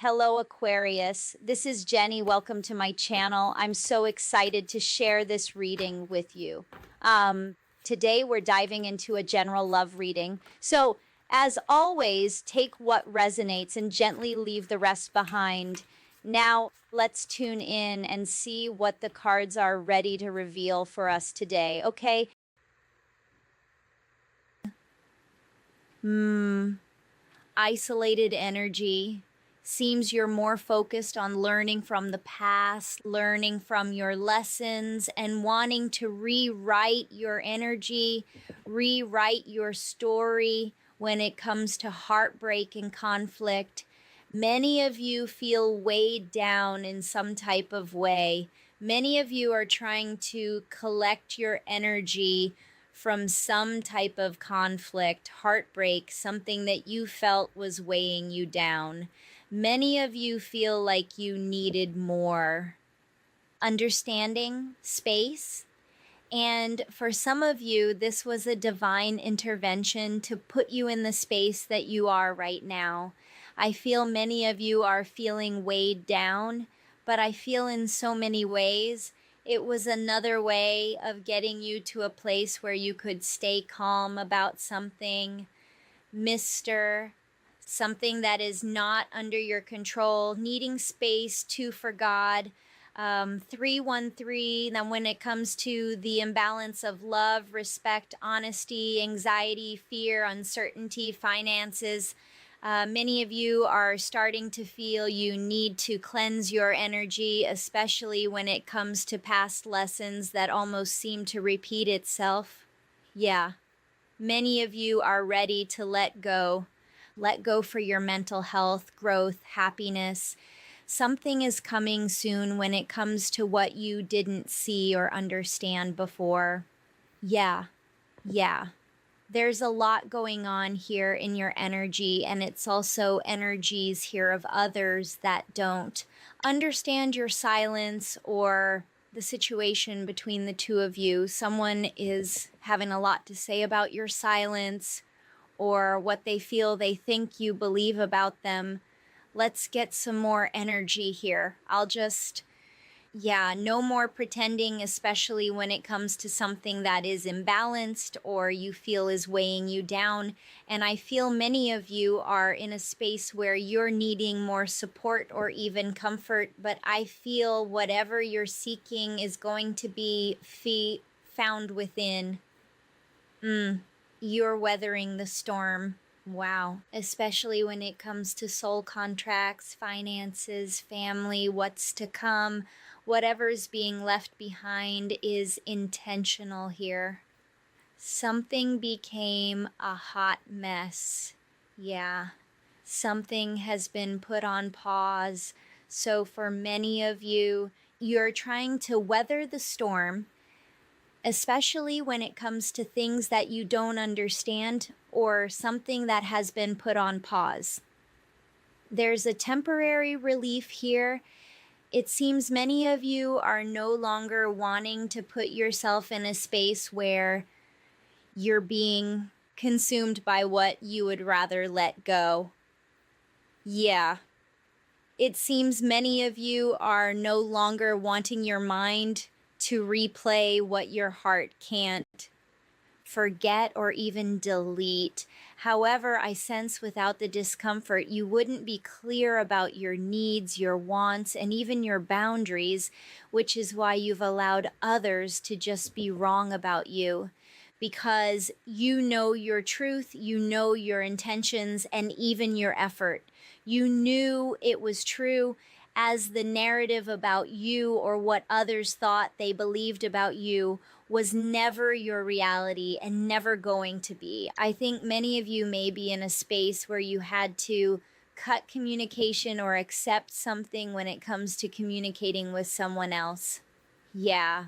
Hello, Aquarius. This is Jenny. Welcome to my channel. I'm so excited to share this reading with you. Today, we're diving into a general love reading. So, as always, take what resonates and gently leave the rest behind. Now, let's tune in and see what the cards are ready to reveal for us today, okay? Isolated energy. Seems you're more focused on learning from the past, learning from your lessons, and wanting to rewrite your energy, rewrite your story when it comes to heartbreak and conflict. Many of you feel weighed down in some type of way. Many of you are trying to collect your energy from some type of conflict, heartbreak, something that you felt was weighing you down. Many of you feel like you needed more understanding, space. And for some of you, this was a divine intervention to put you in the space that you are right now. I feel many of you are feeling weighed down, but I feel in so many ways it was another way of getting you to a place where you could stay calm about something, Mr. Something that is not under your control, needing space, two for God. 313, then when it comes to the imbalance of love, respect, honesty, anxiety, fear, uncertainty, finances, many of you are starting to feel you need to cleanse your energy, especially when it comes to past lessons that almost seem to repeat itself. Yeah, many of you are ready to let go. Let go for your mental health, growth, happiness. Something is coming soon when it comes to what you didn't see or understand before. Yeah. There's a lot going on here in your energy, and it's also energies here of others that don't understand your silence or the situation between the two of you. Someone is having a lot to say about your silence or what they feel they think you believe about them. Let's get some more energy here. No more pretending, especially when it comes to something that is imbalanced or you feel is weighing you down. And I feel many of you are in a space where you're needing more support or even comfort, but I feel whatever you're seeking is going to be found within. You're weathering the storm. Wow. Especially when it comes to soul contracts, finances, family, what's to come. Whatever's being left behind is intentional here. Something became a hot mess. Yeah. Something has been put on pause. So for many of you, you're trying to weather the storm, especially when it comes to things that you don't understand or something that has been put on pause. There's a temporary relief here. It seems many of you are no longer wanting to put yourself in a space where you're being consumed by what you would rather let go. Yeah. It seems many of you are no longer wanting your mind to replay what your heart can't forget or even delete. However, I sense without the discomfort, you wouldn't be clear about your needs, your wants, and even your boundaries, which is why you've allowed others to just be wrong about you. Because you know your truth, you know your intentions, and even your effort. You knew it was true, as the narrative about you or what others thought they believed about you was never your reality and never going to be. I think many of you may be in a space where you had to cut communication or accept something when it comes to communicating with someone else. Yeah.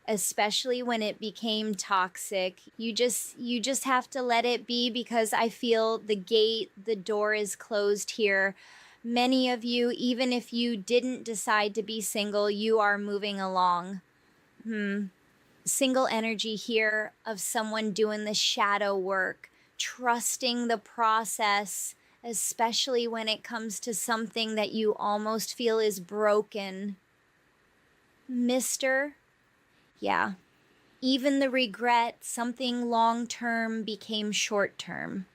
Especially when it became toxic. You just have to let it be, because I feel the door is closed here. Many of you, even if you didn't decide to be single, you are moving along. Single energy here of someone doing the shadow work, trusting the process especially when it comes to something that you almost feel is broken. Mister, yeah, even the regret, something long-term became short-term.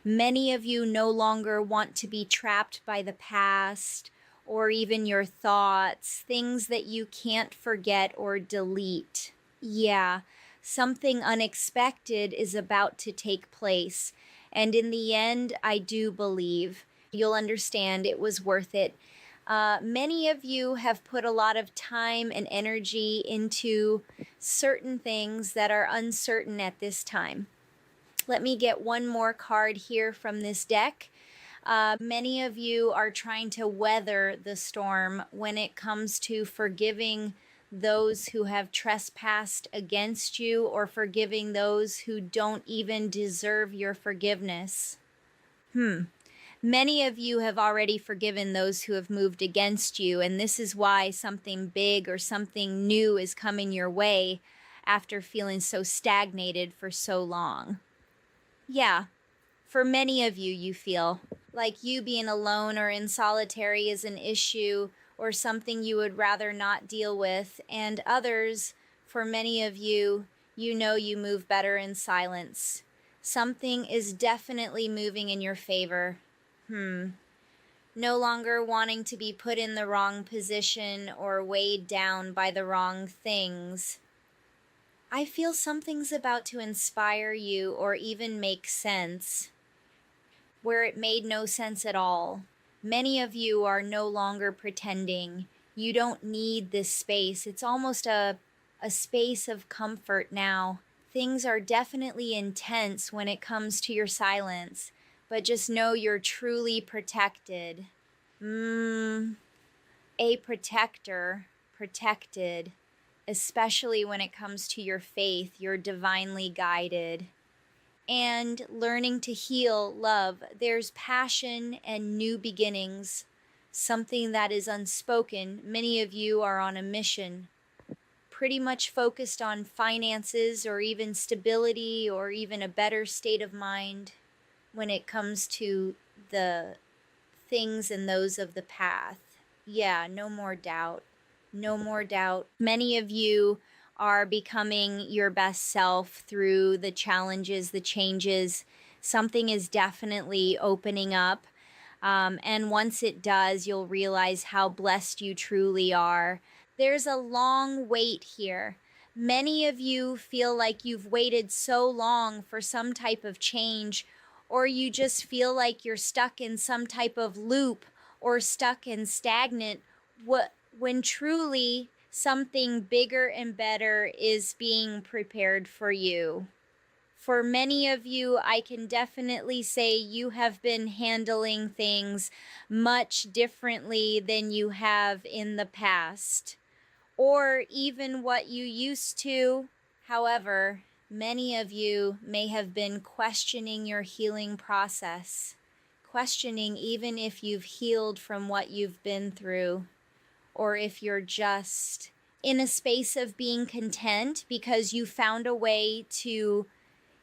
Many of you no longer want to be trapped by the past or even your thoughts, things that you can't forget or delete. Yeah, something unexpected is about to take place. And in the end, I do believe you'll understand it was worth it. Many of you have put a lot of time and energy into certain things that are uncertain at this time. Let me get one more card here from this deck. Many of you are trying to weather the storm when it comes to forgiving those who have trespassed against you or forgiving those who don't even deserve your forgiveness. Many of you have already forgiven those who have moved against you, and this is why something big or something new is coming your way after feeling so stagnated for so long. Yeah, for many of you, you feel like you being alone or in solitary is an issue or something you would rather not deal with. And others, for many of you, you know you move better in silence. Something is definitely moving in your favor. No longer wanting to be put in the wrong position or weighed down by the wrong things. I feel something's about to inspire you or even make sense where it made no sense at all. Many of you are no longer pretending. You don't need this space. It's almost a space of comfort now. Things are definitely intense when it comes to your silence, but just know you're truly protected. A protector, protected, especially when it comes to your faith. You're divinely guided. And learning to heal love. There's passion and new beginnings, something that is unspoken. Many of you are on a mission, pretty much focused on finances or even stability or even a better state of mind when it comes to the things and those of the path. Yeah, no more doubt. No more doubt. Many of you are becoming your best self through the challenges, the changes. Something is definitely opening up. And once it does, you'll realize how blessed you truly are. There's a long wait here. Many of you feel like you've waited so long for some type of change, or you just feel like you're stuck in some type of loop or stuck and stagnant, when truly something bigger and better is being prepared for you. For many of you, I can definitely say you have been handling things much differently than you have in the past, or even what you used to. However, many of you may have been questioning your healing process, questioning even if you've healed from what you've been through, or if you're just in a space of being content because you found a way to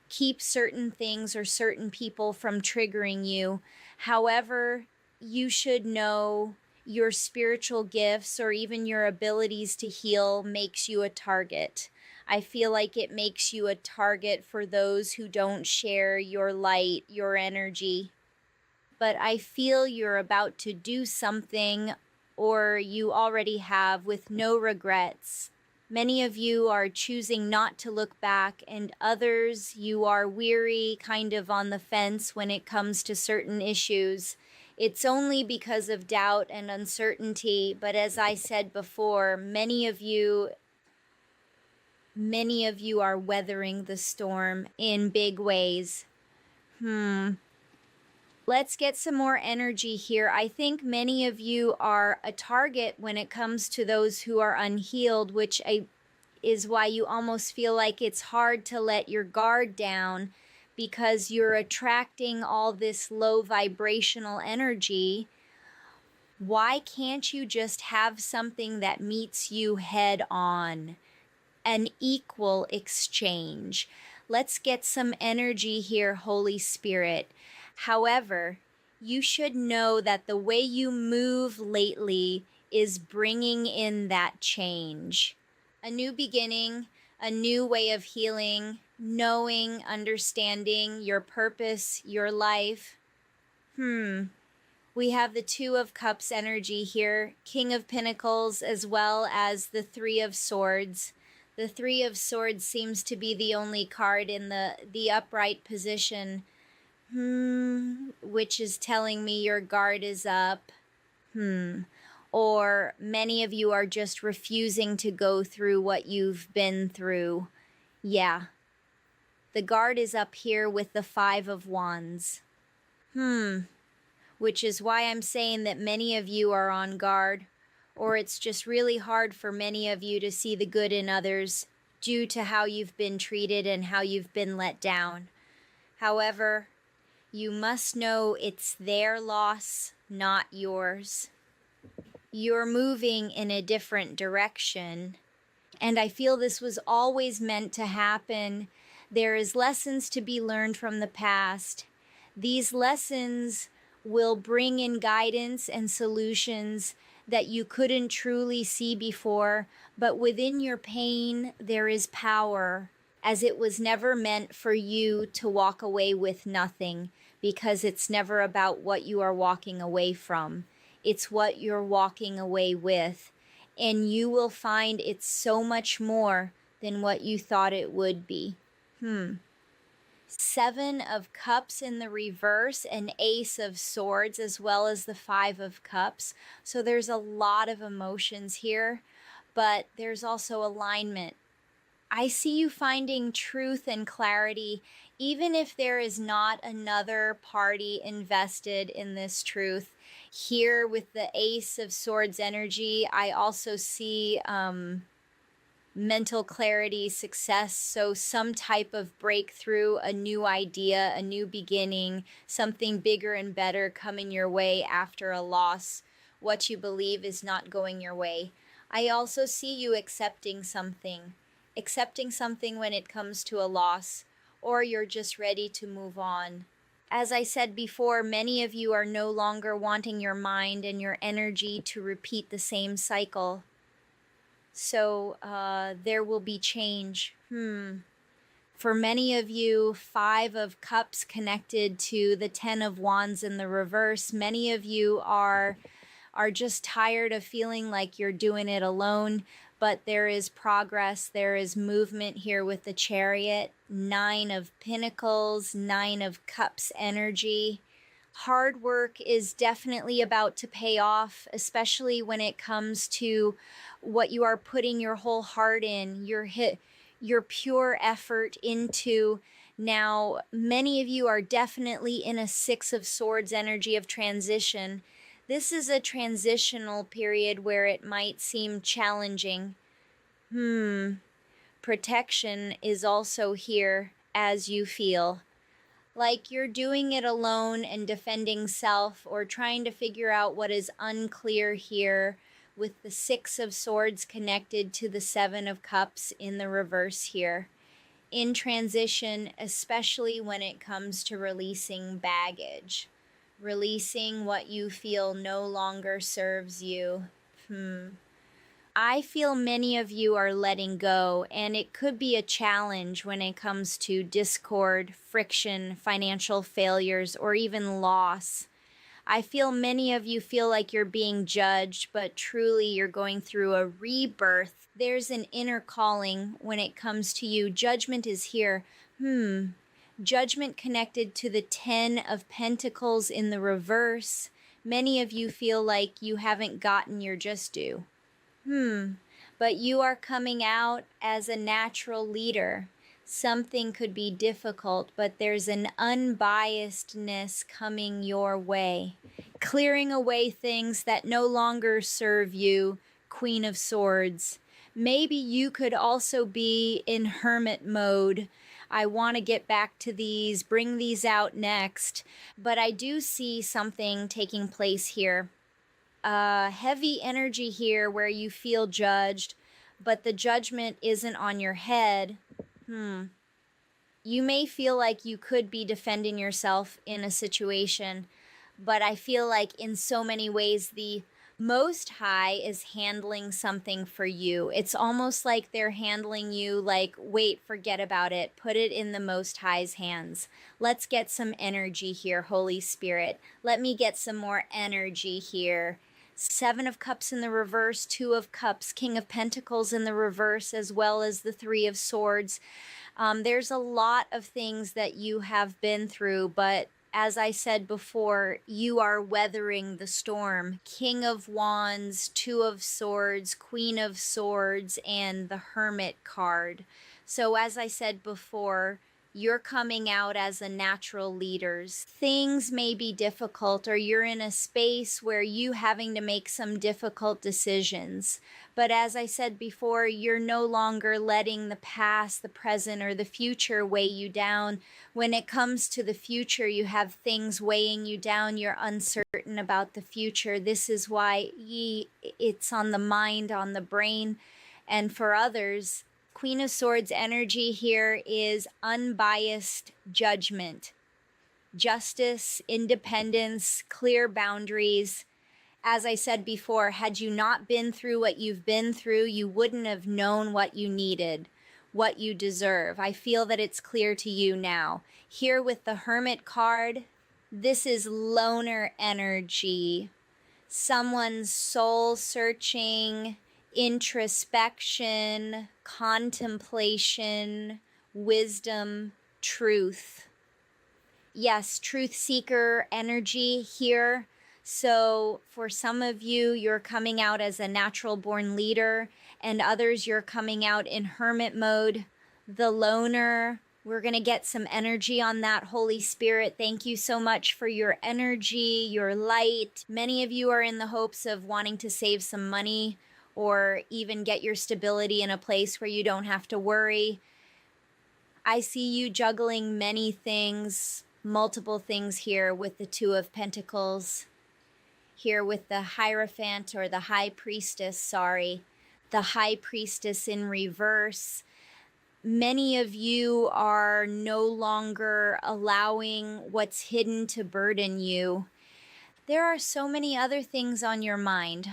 keep certain things or certain people from triggering you. However, you should know your spiritual gifts or even your abilities to heal makes you a target. I feel like it makes you a target for those who don't share your light, your energy. But I feel you're about to do something, or you already have, with no regrets. Many of you are choosing not to look back, and others, you are weary, kind of on the fence when it comes to certain issues. It's only because of doubt and uncertainty, but as I said before, many of you are weathering the storm in big ways. Let's get some more energy here. I think many of you are a target when it comes to those who are unhealed, which is why you almost feel like it's hard to let your guard down because you're attracting all this low vibrational energy. Why can't you just have something that meets you head on? An equal exchange. Let's get some energy here, Holy Spirit. However, you should know that the way you move lately is bringing in that change. A new beginning, a new way of healing, knowing, understanding your purpose, your life. We have the Two of Cups energy here, King of Pentacles, as well as the Three of Swords. The Three of Swords seems to be the only card in the upright position, which is telling me your guard is up. Or many of you are just refusing to go through what you've been through. Yeah. The guard is up here with the Five of Wands. Which is why I'm saying that many of you are on guard, or it's just really hard for many of you to see the good in others due to how you've been treated and how you've been let down. However, you must know it's their loss, not yours. You're moving in a different direction, and I feel this was always meant to happen. There is lessons to be learned from the past. These lessons will bring in guidance and solutions that you couldn't truly see before, but within your pain, there is power, as it was never meant for you to walk away with nothing, because it's never about what you are walking away from. It's what you're walking away with, and you will find it's so much more than what you thought it would be. Seven of Cups in the reverse, and Ace of Swords, as well as the Five of Cups. So there's a lot of emotions here, but there's also alignment. I see you finding truth and clarity, even if there is not another party invested in this truth. Here with the Ace of Swords energy, I also see mental clarity, success, so some type of breakthrough, a new idea, a new beginning, something bigger and better coming your way after a loss, what you believe is not going your way. I also see you accepting something when it comes to a loss, or you're just ready to move on. As I said before, many of you are no longer wanting your mind and your energy to repeat the same cycle. So there will be change. For many of you, Five of Cups connected to the Ten of Wands in the reverse. Many of you are just tired of feeling like you're doing it alone, but there is progress, there is movement here with the Chariot, Nine of Pentacles, Nine of Cups energy. Hard work is definitely about to pay off, especially when it comes to what you are putting your whole heart in, your pure effort into. Now, many of you are definitely in a Six of Swords energy of transition. This is a transitional period where it might seem challenging. Protection is also here as you feel like you're doing it alone and defending self, or trying to figure out what is unclear here with the Six of Swords connected to the Seven of Cups in the reverse here. In transition, especially when it comes to releasing baggage, releasing what you feel no longer serves you. I feel many of you are letting go, and it could be a challenge when it comes to discord, friction, financial failures, or even loss. I feel many of you feel like you're being judged, but truly you're going through a rebirth. There's an inner calling when it comes to you. Judgment is here. Judgment connected to the Ten of Pentacles in the reverse. Many of you feel like you haven't gotten your just due. But you are coming out as a natural leader. Something could be difficult, but there's an unbiasedness coming your way. Clearing away things that no longer serve you, Queen of Swords. Maybe you could also be in hermit mode. I want to get back to these, bring these out next, but I do see something taking place here. Heavy energy here where you feel judged, but the judgment isn't on your head. You may feel like you could be defending yourself in a situation, but I feel like in so many ways, the Most High is handling something for you. It's almost like they're handling you like, wait, forget about it. Put it in the Most High's hands. Let's get some energy here, Holy Spirit. Let me get some more energy here. Seven of Cups in the reverse, Two of Cups, King of Pentacles in the reverse, as well as the Three of Swords. There's a lot of things that you have been through, but as I said before, you are weathering the storm. King of Wands, Two of Swords, Queen of Swords, and the Hermit card. So as I said before, you're coming out as a natural leaders. Things may be difficult, or you're in a space where you having to make some difficult decisions. But as I said before, you're no longer letting the past, the present, or the future weigh you down. When it comes to the future, you have things weighing you down. You're uncertain about the future. This is why it's on the mind, on the brain. And for others, Queen of Swords energy here is unbiased judgment, justice, independence, clear boundaries. As I said before, had you not been through what you've been through, you wouldn't have known what you needed, what you deserve. I feel that it's clear to you now. Here with the Hermit card, this is loner energy. Someone's soul searching, introspection, contemplation, wisdom, truth. Yes, truth seeker energy here. So for some of you, you're coming out as a natural born leader, and others you're coming out in hermit mode. The loner, we're going to get some energy on that. Holy Spirit, thank you so much for your energy, your light. Many of you are in the hopes of wanting to save some money or even get your stability in a place where you don't have to worry. I see you juggling many things, multiple things here with the Two of Pentacles. Here with the Hierophant, or the High Priestess, the High Priestess in reverse. Many of you are no longer allowing what's hidden to burden you. There are so many other things on your mind,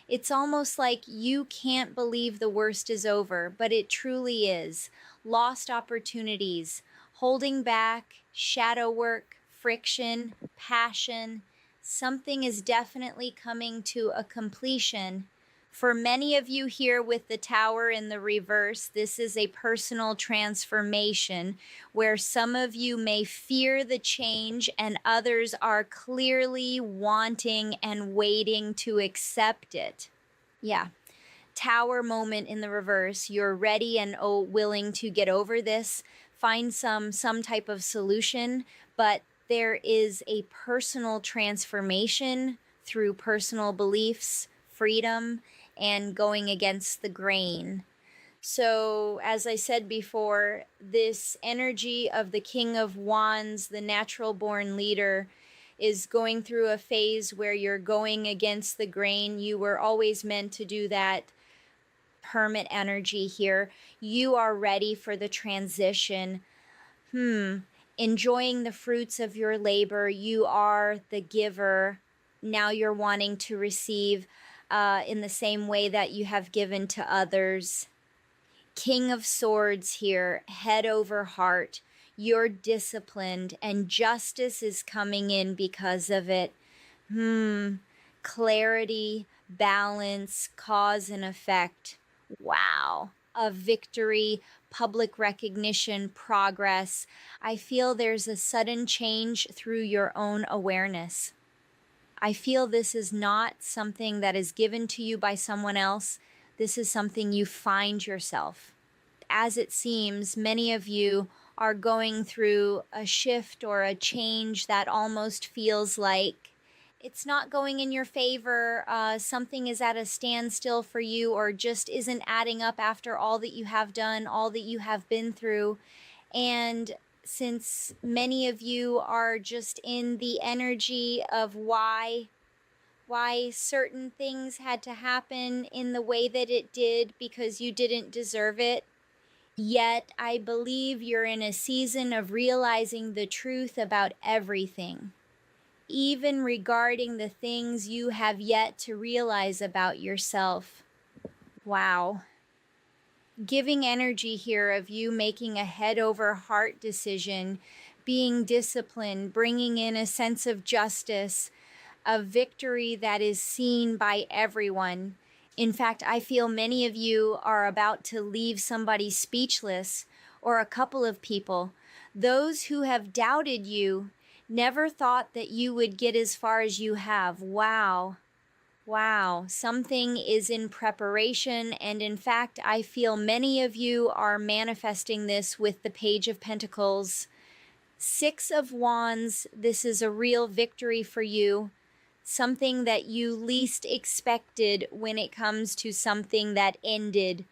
It's almost like you can't believe the worst is over, but it truly is. Lost opportunities, holding back, shadow work, friction, passion. Something is definitely coming to a completion. For many of you here with the Tower in the reverse, this is a personal transformation where some of you may fear the change and others are clearly wanting and waiting to accept it. Yeah. Tower moment in the reverse. You're ready and willing to get over this, find some type of solution, but there is a personal transformation through personal beliefs, freedom, and going against the grain. So, as I said before, this energy of the King of Wands, the natural born leader, is going through a phase where you're going against the grain. You were always meant to do that. Hermit energy here. You are ready for the transition. Enjoying the fruits of your labor. You are the giver. Now you're wanting to receive in the same way that you have given to others. King of Swords here, head over heart. You're disciplined and justice is coming in because of it. Clarity, balance, cause and effect. Wow. A victory, public recognition, progress. I feel there's a sudden change through your own awareness. I feel this is not something that is given to you by someone else. This is something you find yourself. As it seems, many of you are going through a shift or a change that almost feels like it's not going in your favor. Something is at a standstill for you, or just isn't adding up after all that you have done, all that you have been through. And since many of you are just in the energy of why certain things had to happen in the way that it did because you didn't deserve it, yet I believe you're in a season of realizing the truth about everything. even regarding the things you have yet to realize about yourself. Wow. Giving energy here of you making a head over heart decision, being disciplined, bringing in a sense of justice, a victory that is seen by everyone. In fact, I feel many of you are about to leave somebody speechless, or a couple of people. Those who have doubted you never thought that you would get as far as you have. Wow. Wow, something is in preparation, and in fact, I feel many of you are manifesting this with the Page of Pentacles. 6 of Wands, this is a real victory for you, something that you least expected when it comes to something that ended.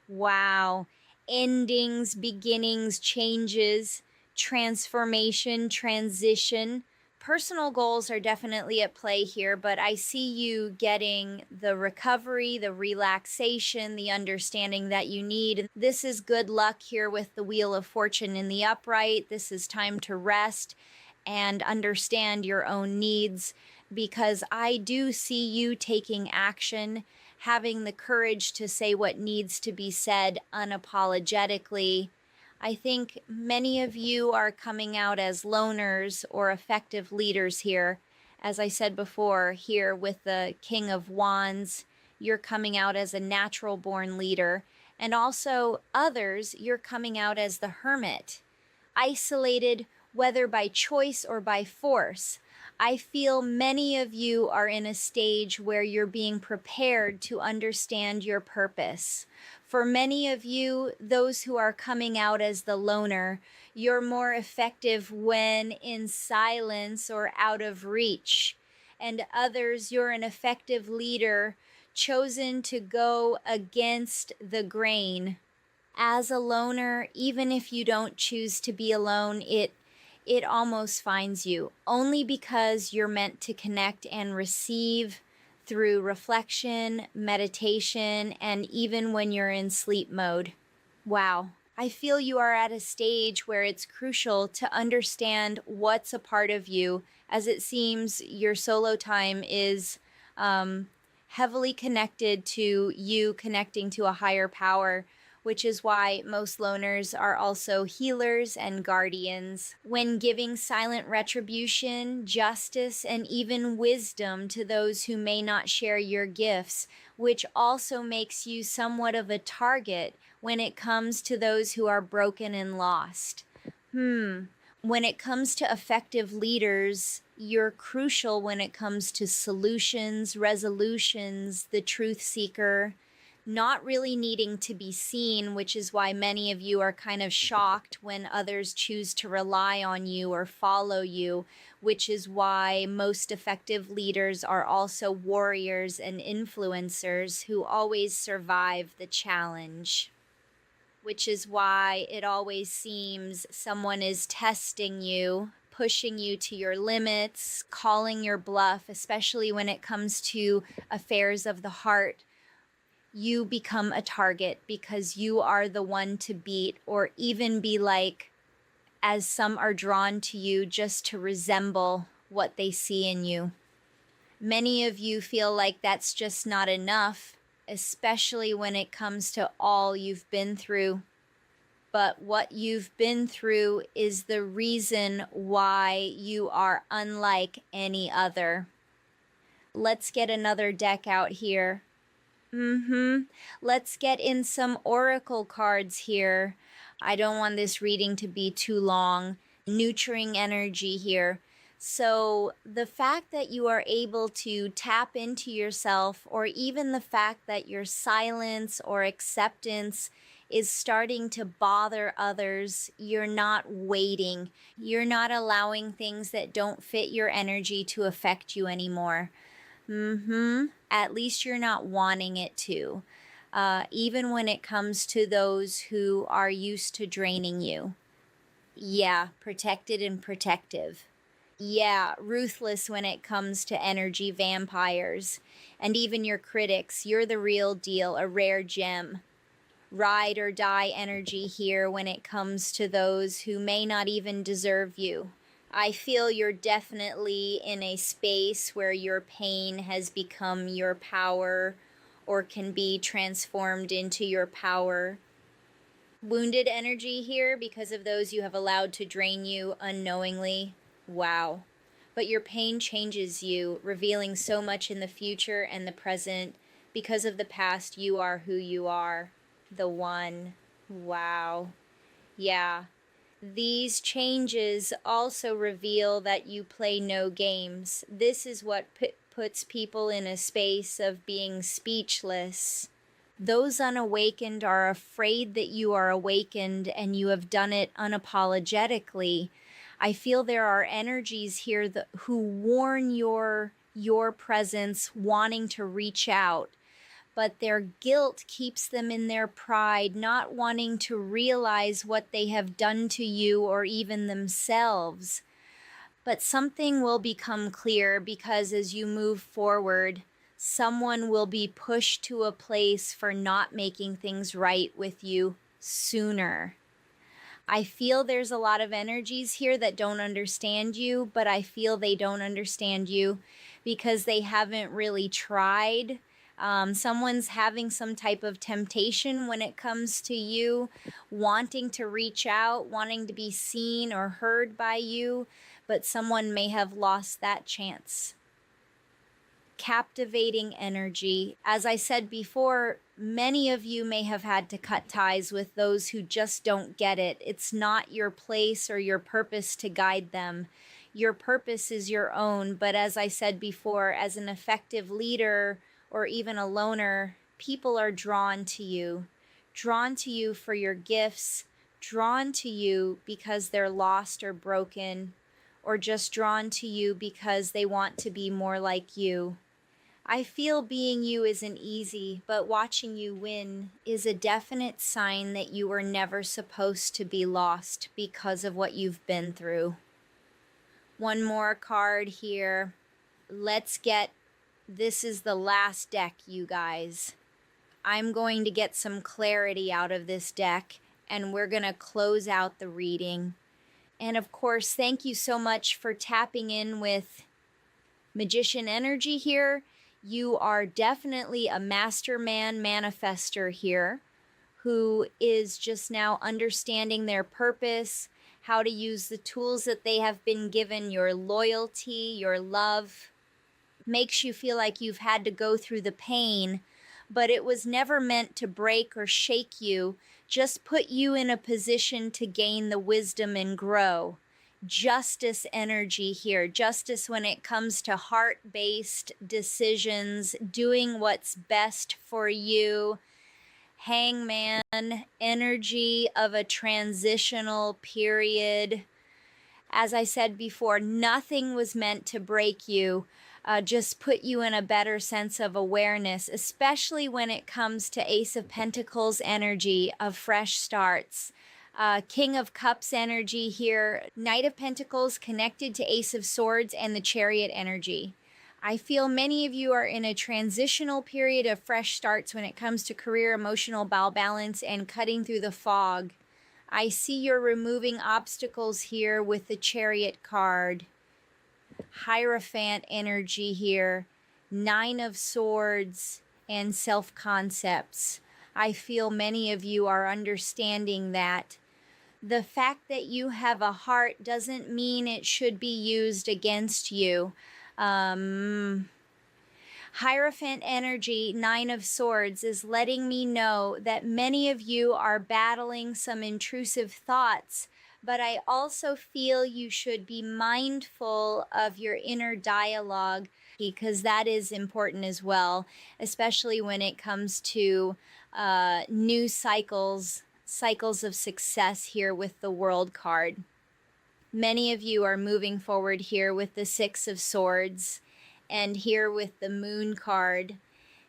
Wow, endings, beginnings, changes, transformation, transition. Personal goals are definitely at play here, but I see you getting the recovery, the relaxation, the understanding that you need. This is good luck here with the Wheel of Fortune in the upright. This is time to rest and understand your own needs, because I do see you taking action, having the courage to say what needs to be said unapologetically. I think many of you are coming out as loners or effective leaders here. As I said before, here with the King of Wands, you're coming out as a natural born leader. And also others, you're coming out as the hermit, isolated, whether by choice or by force. I feel many of you are in a stage where you're being prepared to understand your purpose. For many of you, those who are coming out as the loner, you're more effective when in silence or out of reach. And others, you're an effective leader, chosen to go against the grain. As a loner, even if you don't choose to be alone, it almost finds you, only because you're meant to connect and receive through reflection, meditation, and even when you're in sleep mode. Wow. I feel you are at a stage where it's crucial to understand what's a part of you, as it seems your solo time is heavily connected to you connecting to a higher power, which is why most loners are also healers and guardians. When giving silent retribution, justice, and even wisdom to those who may not share your gifts, which also makes you somewhat of a target when it comes to those who are broken and lost. When it comes to effective leaders, you're crucial when it comes to solutions, resolutions, the truth seeker, not really needing to be seen, which is why many of you are kind of shocked when others choose to rely on you or follow you, which is why most effective leaders are also warriors and influencers who always survive the challenge. Which is why it always seems someone is testing you, pushing you to your limits, calling your bluff, especially when it comes to affairs of the heart. You become a target because you are the one to beat, or even be like, as some are drawn to you just to resemble what they see in you. Many of you feel like that's just not enough, especially when it comes to all you've been through. But what you've been through is the reason why you are unlike any other. Let's get another deck out here. Let's get in some oracle cards here. I don't want this reading to be too long. Nurturing energy here. So the fact that you are able to tap into yourself, or even the fact that your silence or acceptance is starting to bother others, you're not waiting. You're not allowing things that don't fit your energy to affect you anymore. At least you're not wanting it to. Even when it comes to those who are used to draining you. Yeah, protected and protective. Yeah, ruthless when it comes to energy vampires. And even your critics, you're the real deal, a rare gem. Ride or die energy here when it comes to those who may not even deserve you. I feel you're definitely in a space where your pain has become your power or can be transformed into your power. Wounded energy here because of those you have allowed to drain you unknowingly. Wow. But your pain changes you, revealing so much in the future and the present. Because of the past, you are who you are. The one. Wow. Yeah. These changes also reveal that you play no games. This is what puts people in a space of being speechless. Those unawakened are afraid that you are awakened and you have done it unapologetically. I feel there are energies here who warn your presence, wanting to reach out, but their guilt keeps them in their pride, not wanting to realize what they have done to you or even themselves. But something will become clear because as you move forward, someone will be pushed to a place for not making things right with you sooner. I feel there's a lot of energies here that don't understand you, but I feel they don't understand you because they haven't really tried. Someone's having some type of temptation when it comes to you, wanting to reach out, wanting to be seen or heard by you, but someone may have lost that chance. Captivating energy. As I said before, many of you may have had to cut ties with those who just don't get it. It's not your place or your purpose to guide them. Your purpose is your own, but as I said before, as an effective leader or even a loner, people are drawn to you for your gifts, drawn to you because they're lost or broken, or just drawn to you because they want to be more like you. I feel being you isn't easy, but watching you win is a definite sign that you were never supposed to be lost because of what you've been through. One more card here. This is the last deck, you guys. I'm going to get some clarity out of this deck, and we're going to close out the reading. And of course, thank you so much for tapping in with Magician energy here. You are definitely a masterman manifester here who is just now understanding their purpose, how to use the tools that they have been given, your loyalty, your love. Makes you feel like you've had to go through the pain, but it was never meant to break or shake you, just put you in a position to gain the wisdom and grow. Justice energy here. Justice when it comes to heart-based decisions, doing what's best for you. Hangman energy of a transitional period. As I said before, nothing was meant to break you. Just put you in a better sense of awareness, especially when it comes to Ace of Pentacles energy of fresh starts. King of Cups energy here, Knight of Pentacles connected to Ace of Swords and the Chariot energy. I feel many of you are in a transitional period of fresh starts when it comes to career, emotional balance, and cutting through the fog. I see you're removing obstacles here with the Chariot card. Hierophant energy here, Nine of Swords, and self-concepts. I feel many of you are understanding that. The fact that you have a heart doesn't mean it should be used against you. Hierophant energy, Nine of Swords, is letting me know that many of you are battling some intrusive thoughts, but I also feel you should be mindful of your inner dialogue because that is important as well, especially when it comes to new cycles of success here with the World card. Many of you are moving forward here with the Six of Swords and here with the Moon card.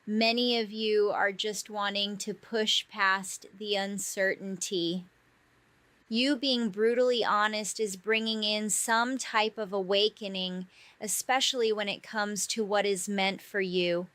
Many of you are just wanting to push past the uncertainty. You being brutally honest is bringing in some type of awakening, especially when it comes to what is meant for you.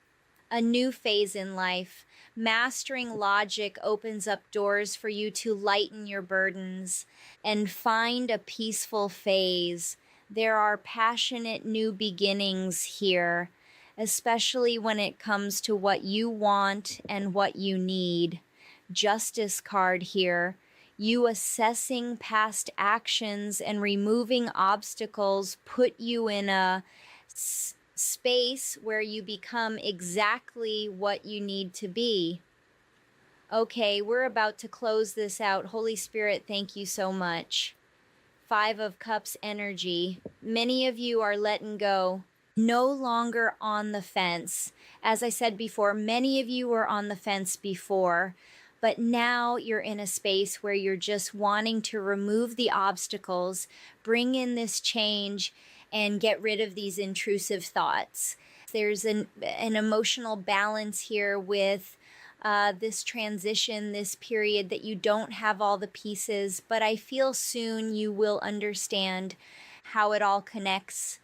A new phase in life. Mastering logic opens up doors for you to lighten your burdens and find a peaceful phase. There are passionate new beginnings here, especially when it comes to what you want and what you need. Justice card here. You assessing past actions and removing obstacles put you in a space where you become exactly what you need to be. Okay, we're about to close this out. Holy Spirit, thank you so much. 5 of Cups energy. Many of you are letting go, no longer on the fence. As I said before, many of you were on the fence before, but now you're in a space where you're just wanting to remove the obstacles, bring in this change, and get rid of these intrusive thoughts. There's an emotional balance here with this transition, this period that you don't have all the pieces, but I feel soon you will understand how it all connects,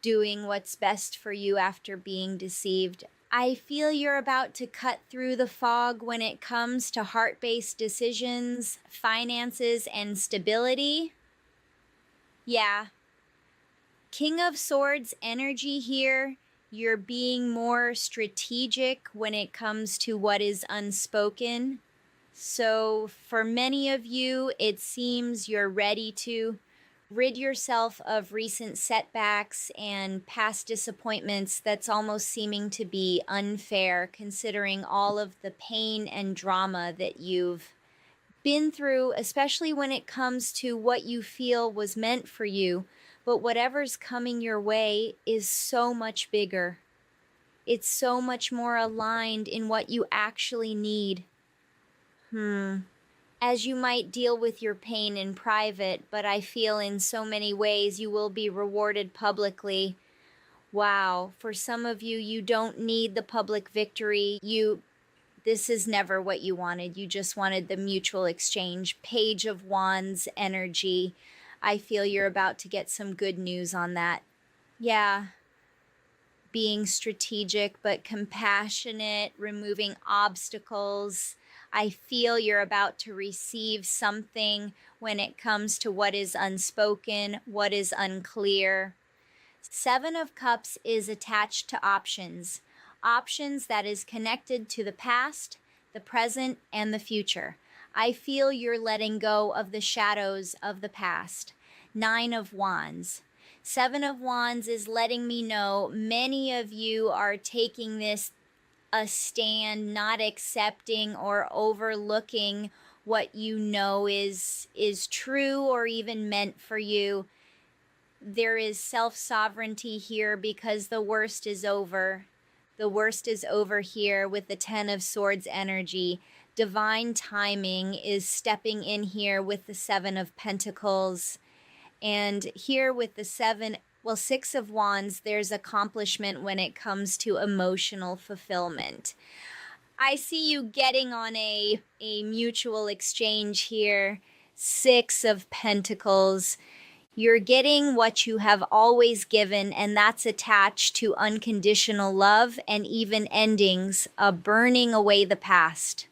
doing what's best for you after being deceived. I feel you're about to cut through the fog when it comes to heart-based decisions, finances, and stability. Yeah. King of Swords energy here. You're being more strategic when it comes to what is unspoken. So for many of you, it seems you're ready to rid yourself of recent setbacks and past disappointments that's almost seeming to be unfair, considering all of the pain and drama that you've been through, especially when it comes to what you feel was meant for you. But whatever's coming your way is so much bigger. It's so much more aligned in what you actually need. As you might deal with your pain in private, but I feel in so many ways you will be rewarded publicly. Wow, for some of you, you don't need the public victory. This is never what you wanted. You just wanted the mutual exchange. Page of Wands energy. I feel you're about to get some good news on that. Yeah. Being strategic but compassionate, removing obstacles. I feel you're about to receive something when it comes to what is unspoken, what is unclear. 7 of Cups is attached to options. Options that is connected to the past, the present, and the future. I feel you're letting go of the shadows of the past. 9 of Wands. 7 of Wands is letting me know many of you are taking this a stand, not accepting or overlooking what you know is true or even meant for you. There is self-sovereignty here because the worst is over. The worst is over here with the 10 of Swords energy. Divine timing is stepping in here with the 7 of Pentacles. And here with the 6 of Wands, there's accomplishment when it comes to emotional fulfillment. I see you getting on a mutual exchange here. 6 of Pentacles. You're getting what you have always given, and that's attached to unconditional love and even endings, burning away the past.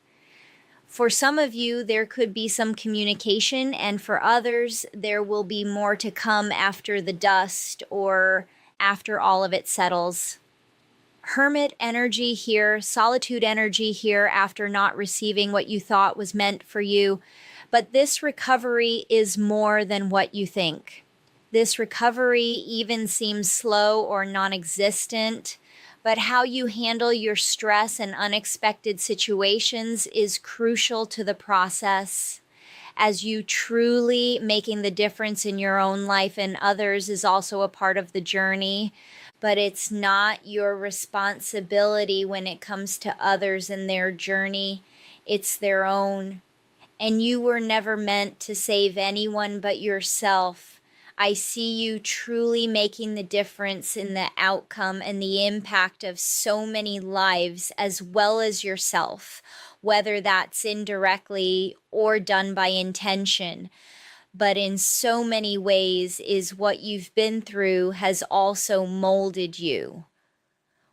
For some of you, there could be some communication, and for others, there will be more to come after the dust or after all of it settles. Hermit energy here, solitude energy here after not receiving what you thought was meant for you. But this recovery is more than what you think. This recovery even seems slow or non-existent, but how you handle your stress and unexpected situations is crucial to the process. As you truly making the difference in your own life and others is also a part of the journey, but it's not your responsibility when it comes to others and their journey. It's their own. And you were never meant to save anyone but yourself. I see you truly making the difference in the outcome and the impact of so many lives as well as yourself, whether that's indirectly or done by intention. But in so many ways is what you've been through has also molded you.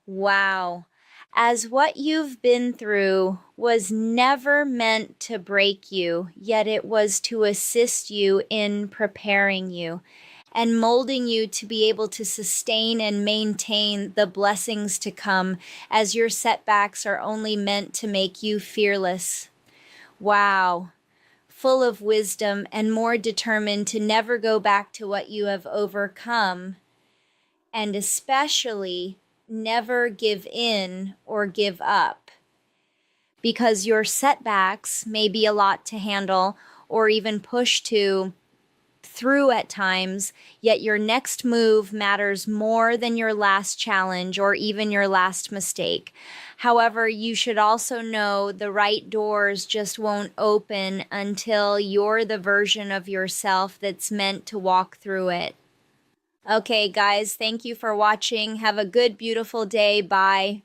Wow. As what you've been through was never meant to break you, yet it was to assist you in preparing you. and molding you to be able to sustain and maintain the blessings to come, as your setbacks are only meant to make you fearless. Wow. Full of wisdom and more determined to never go back to what you have overcome, and especially never give in or give up. Because your setbacks may be a lot to handle or even push through at times, yet your next move matters more than your last challenge or even your last mistake. However, you should also know the right doors just won't open until you're the version of yourself that's meant to walk through it. Okay, guys, thank you for watching. Have a good, beautiful day. Bye.